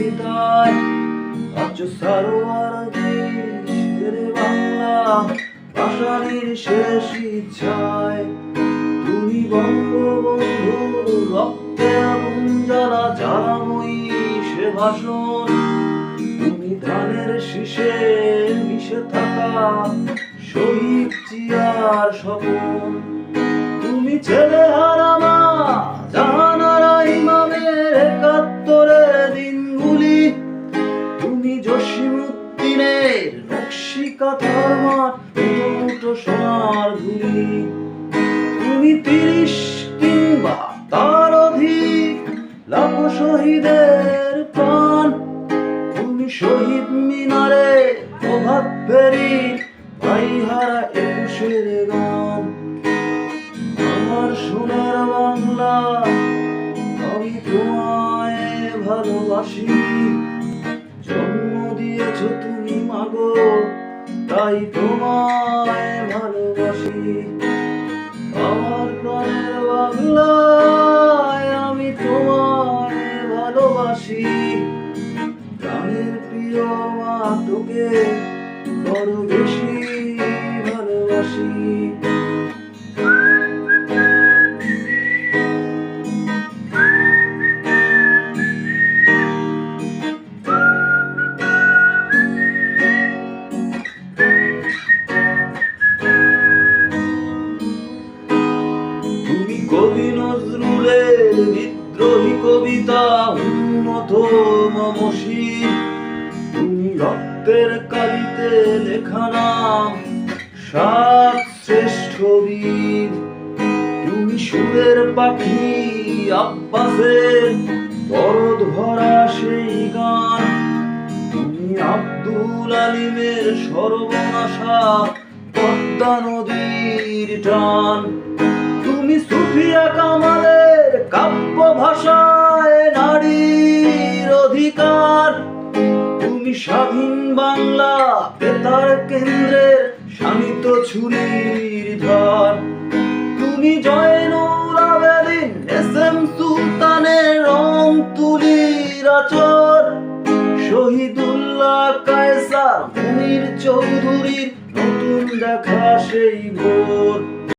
কবিতায় আজ সারোয়ার দেশ রে বাংলা ভাষানির শেষ ইচ্ছায়। তুমি বঙ্গবন্ধুর রক্তে আগুন জ্বালা জ্বালাময়ী সে ভাষণ, তুমি ধানের শীষে মিশে থাকা শহীদ জিয়ার স্বপন। তুমি ছেলে হারা মা জাহানারা ইমামের একাত্তরের দিনগুলি, তুমি জসিমউদ্দিনের নকশি কাঁথার মাঠ মুঠো সোনার ধুলি। তুমি ৩০ কিংবা তার অধিক লাখো শহীদের প্রাণ, তুমি শহীদ মিনারে প্রভাত ফেরি ভাইহারা ২১-এর গান। আমার সোনার বাংলা আমি তোমায় ভালোবাসি, জন্ম দিয়েছ তুমি মাগো তাই তোমায় ভালোবাসি। আমার প্রাণের বাংলায় আমি তোমায় ভালোবাসি, প্রাণের প্রিয় মা তোকে বড় বেশি ভালোবাসি। তুমি কবি নজরুলের বিদ্রোহী কবিতা উন্নত মমশীল, তুমি রক্তের কালিতে লেখা নাম ৭ শ্রেষ্ঠ বীর। তুমি সুরের পাখি আব্বাসের দরদ ভরা সেই গান, তুমি আব্দুল আলিমের সর্বনাশা পদ্মা নদীর টান। তুমি সুফিয়া কামালের কাব্য ভাষায় নারীর অধিকার, তুমি স্বাধীন বাংলা বেতার কেন্দ্রের শানিত ছুরির ধার। তুমি জয়নুল আবেদিন এস.এম. সুলতানের রং তুলির আচর, শহীদুল্লাহ কায়সার মুনির চৌধুরীর নতুন দেখা সেই ভোর।